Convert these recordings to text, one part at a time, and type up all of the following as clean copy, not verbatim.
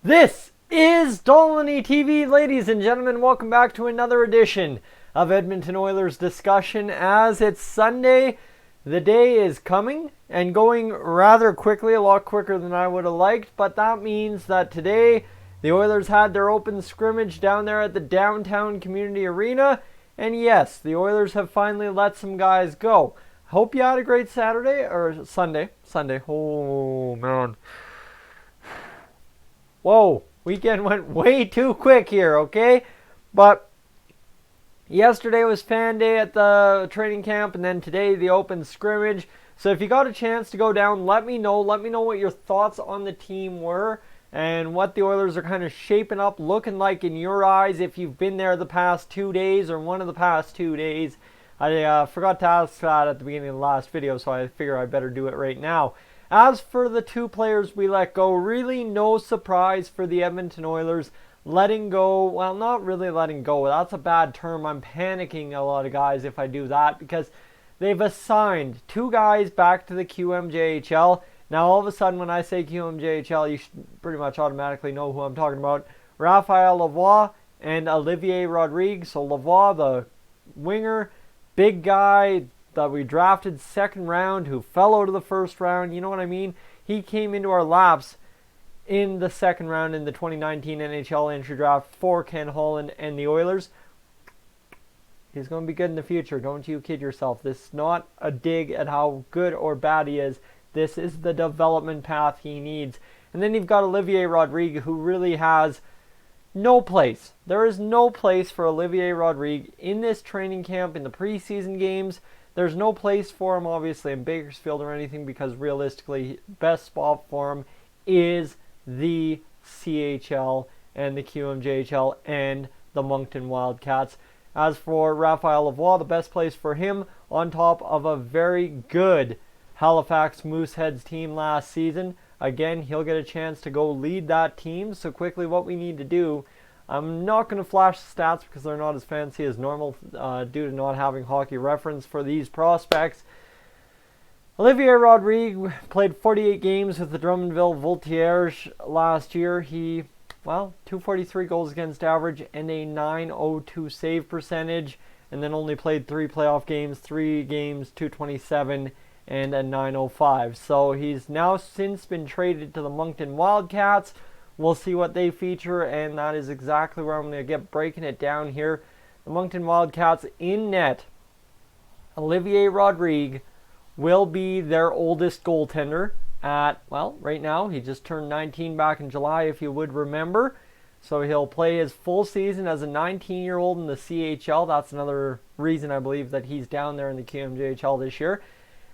This is Dolynny TV, ladies and gentlemen. Welcome back to another edition of Edmonton Oilers discussion. As it's Sunday, the day is coming and going rather quickly, a lot quicker than I would have liked, but that means that today the Oilers had their open scrimmage down there at the downtown community arena, and yes, the Oilers have finally let some guys go. Hope you had a great Saturday, or Sunday. Oh man. Whoa, weekend went way too quick here, okay? But yesterday was fan day at the training camp, and then today the open scrimmage. So if you got a chance to go down, let me know. Let me know what your thoughts on the team were and what the Oilers are kind of shaping up, looking like in your eyes if you've been there the past 2 days or one of the past 2 days. I forgot to ask that at the beginning of the last video, so I figure I better do it right now. As for the two players we let go, really no surprise for the Edmonton Oilers letting go. Well, not really letting go. That's a bad term. I'm panicking a lot of guys if I do that because they've assigned two guys back to the QMJHL. Now, all of a sudden, when I say QMJHL, you should pretty much automatically know who I'm talking about. Raphael Lavoie and Oilvier Rodrigue. So Lavoie, the winger, big guy that we drafted second round, who fell out of the first round, you know what I mean? He came into our laps in the second round in the 2019 NHL entry draft for Ken Holland and the Oilers. He's going to be good in the future, don't you kid yourself. This is not a dig at how good or bad he is. This is the development path he needs. And then you've got Oilvier Rodrigue, who really has no place. There is no place for Oilvier Rodrigue in this training camp, in the preseason games. There's no place for him, obviously, in Bakersfield or anything, because realistically, best spot for him is the CHL and the QMJHL and the Moncton Wildcats. As for Raphael Lavoie, the best place for him, on top of a very good Halifax Mooseheads team last season. Again, he'll get a chance to go lead that team. So quickly, what we need to do, I'm not going to flash the stats because they're not as fancy as normal due to not having hockey reference for these prospects. Oilvier Rodrigue played 48 games with the Drummondville Voltigeurs last year. He, 243 goals against average and a .902 save percentage, and then only played 3 playoff games, 3 games, .227, and a .905. So he's now since been traded to the Moncton Wildcats. We'll see what they feature, and that is exactly where I'm going to get breaking it down here. The Moncton Wildcats in net. Oilvier Rodrigue will be their oldest goaltender at, right now, he just turned 19 back in July, if you would remember. So he'll play his full season as a 19-year-old in the CHL. That's another reason I believe that he's down there in the QMJHL this year.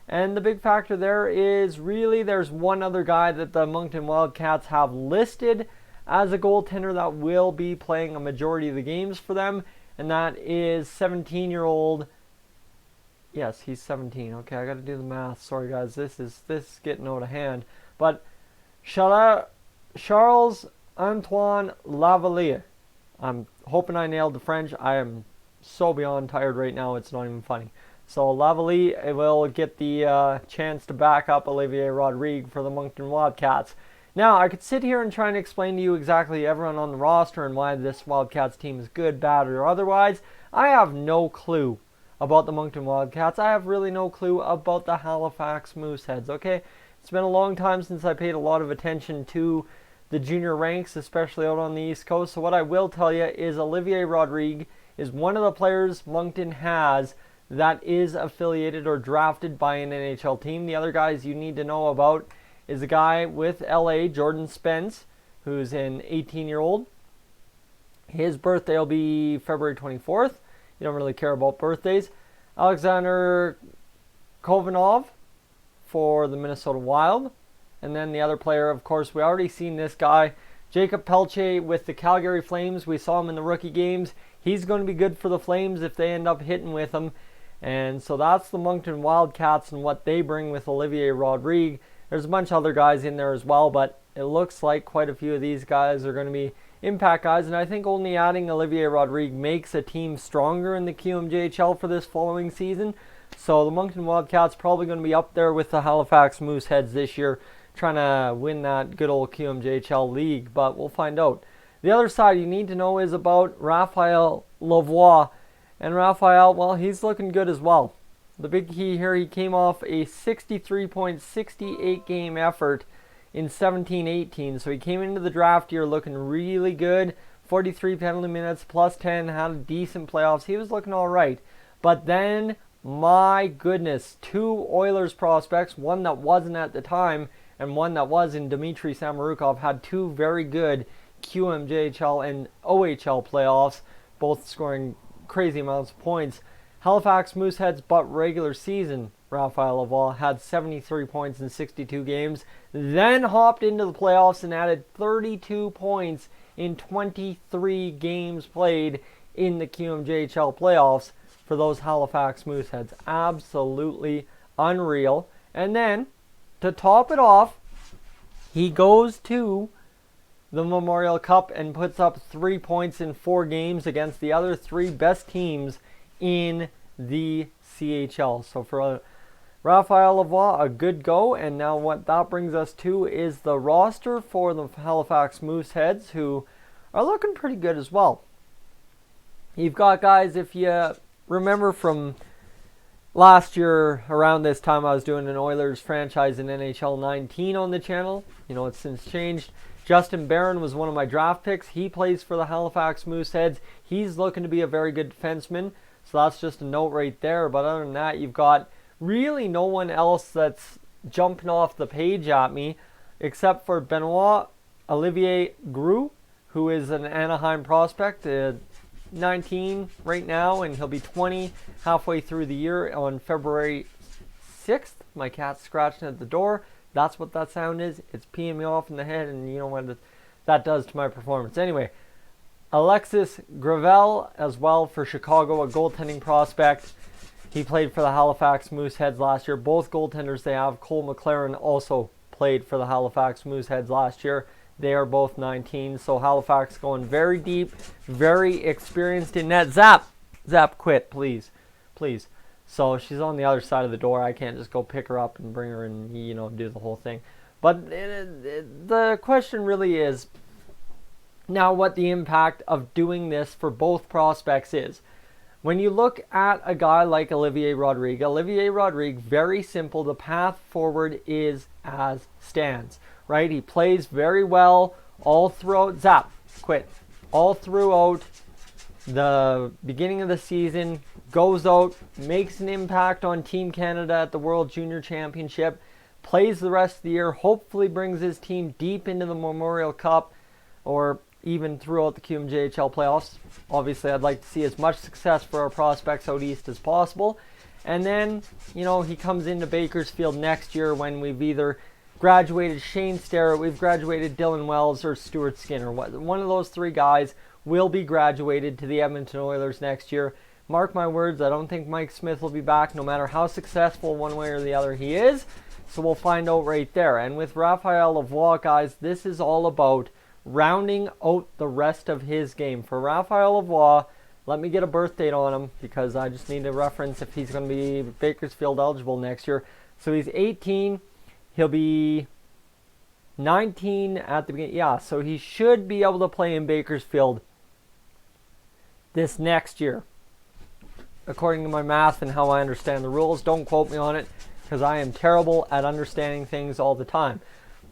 And the big factor there is really there's one other guy that the Moncton Wildcats have listed as a goaltender that will be playing a majority of the games for them, and that is 17-year-old. Yes, he's 17. Okay, I got to do the math. Sorry, guys, this is getting out of hand. But Charles Antoine Lavalier. I'm hoping I nailed the French. I am so beyond tired right now, it's not even funny. So Lavalier will get the chance to back up Oilvier Rodrigue for the Moncton Wildcats. Now, I could sit here and try and explain to you exactly everyone on the roster and why this Wildcats team is good, bad, or otherwise. I have no clue about the Moncton Wildcats. I have really no clue about the Halifax Mooseheads, okay? It's been a long time since I paid a lot of attention to the junior ranks, especially out on the East Coast. So what I will tell you is Oilvier Rodrigue is one of the players Moncton has that is affiliated or drafted by an NHL team. The other guys you need to know about is a guy with LA, Jordan Spence, who's an 18-year-old. His birthday will be February 24th. You don't really care about birthdays. Alexander Kovanov for the Minnesota Wild. And then the other player, of course, we already seen this guy, Jacob Peltier with the Calgary Flames. We saw him in the rookie games. He's going to be good for the Flames if they end up hitting with him. And so that's the Moncton Wildcats and what they bring with Oilvier Rodrigue. There's a bunch of other guys in there as well, but it looks like quite a few of these guys are going to be impact guys. And I think only adding Oilvier Rodrigue makes a team stronger in the QMJHL for this following season. So the Moncton Wildcats probably going to be up there with the Halifax Mooseheads this year, trying to win that good old QMJHL league, but we'll find out. The other side you need to know is about Raphael Lavoie. And Raphael, well, he's looking good as well. The big key here, he came off a 63.68 game effort in 17-18. So he came into the draft year looking really good. 43 penalty minutes, plus 10, had a decent playoffs. He was looking all right. But then, my goodness, 2 Oilers prospects, one that wasn't at the time and one that was in Dmitry Samorukov, had 2 very good QMJHL and OHL playoffs, both scoring crazy amounts of points. Halifax Mooseheads, but regular season, Raphael Lavoie had 73 points in 62 games, then hopped into the playoffs and added 32 points in 23 games played in the QMJHL playoffs for those Halifax Mooseheads. Absolutely unreal. And then, to top it off, he goes to the Memorial Cup and puts up 3 points in 4 games against the other 3 best teams in the CHL. So for Raphael Lavoie, a good go. And now what that brings us to is the roster for the Halifax Mooseheads, who are looking pretty good as well. You've got guys, if you remember from last year around this time, I was doing an Oilers franchise in NHL 19 on the channel. You know, it's since changed. Justin Barron was one of my draft picks. He plays for the Halifax Mooseheads. He's looking to be a very good defenseman. So that's just a note right there. But other than that, you've got really no one else that's jumping off the page at me except for Benoit Olivier Gru, who is an Anaheim prospect, 19 right now, and he'll be 20 halfway through the year on February 6th. My cat's scratching at the door. That's what that sound is. It's peeing me off in the head, and you know what that does to my performance. Anyway, Alexis Gravel as well for Chicago, a goaltending prospect. He played for the Halifax Mooseheads last year. Both goaltenders they have, Cole McLaren, also played for the Halifax Mooseheads last year. They are both 19, so Halifax going very deep, very experienced in net. Zap, quit, please. So she's on the other side of the door. I can't just go pick her up and bring her and, you know, do the whole thing. But the question really is now what the impact of doing this for both prospects is. When you look at a guy like Oilvier Rodrigue, very simple. The path forward is as stands, right? He plays very well all throughout. All throughout the beginning of the season, goes out, makes an impact on Team Canada at the World Junior Championship, plays the rest of the year, hopefully brings his team deep into the Memorial Cup or even throughout the QMJHL playoffs. Obviously, I'd like to see as much success for our prospects out east as possible. And then, you know, he comes into Bakersfield next year when we've either graduated Shane Starrett, we've graduated Dylan Wells, or Stuart Skinner. One of those 3 guys will be graduated to the Edmonton Oilers next year. Mark my words, I don't think Mike Smith will be back no matter how successful one way or the other he is. So we'll find out right there. And with Raphael Lavoie, guys, this is all about rounding out the rest of his game. For Raphael Lavoie, let me get a birth date on him because I just need to reference if he's going to be Bakersfield eligible next year. So he's 18. He'll be 19 at the beginning. Yeah, so he should be able to play in Bakersfield this next year, according to my math and how I understand the rules. Don't quote me on it because I am terrible at understanding things all the time.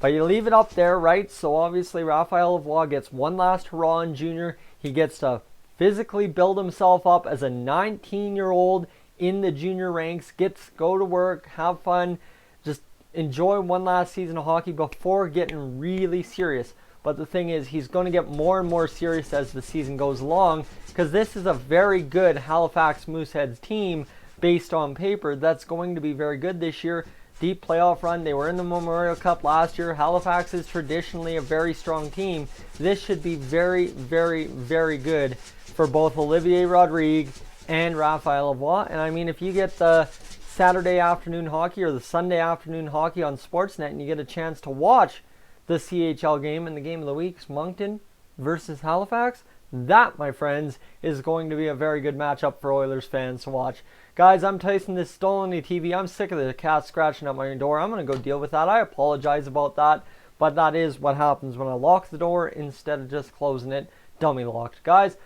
But you leave it up there, right? So obviously Raphael Lavoie gets one last hurrah in junior. He gets to physically build himself up as a 19-year-old in the junior ranks, go to work, have fun, just enjoy one last season of hockey before getting really serious. But the thing is, he's going to get more and more serious as the season goes along because this is a very good Halifax Mooseheads team based on paper that's going to be very good this year. Deep playoff run. They were in the Memorial Cup last year. Halifax is traditionally a very strong team. This should be very, very, very good for both Oilvier Rodrigue and Raphael Lavoie. And I mean, if you get the Saturday afternoon hockey or the Sunday afternoon hockey on Sportsnet and you get a chance to watch the CHL game, and the game of the week is Moncton versus Halifax, that, my friends, is going to be a very good matchup for Oilers fans to watch. Guys, I'm Tyson, this is Dolynny TV. I'm sick of the cat scratching at my door. I'm going to go deal with that. I apologize about that, but that is what happens when I lock the door instead of just closing it. Dummy locked. Guys,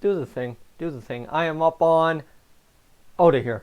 do the thing. Do the thing. I am up on out of here.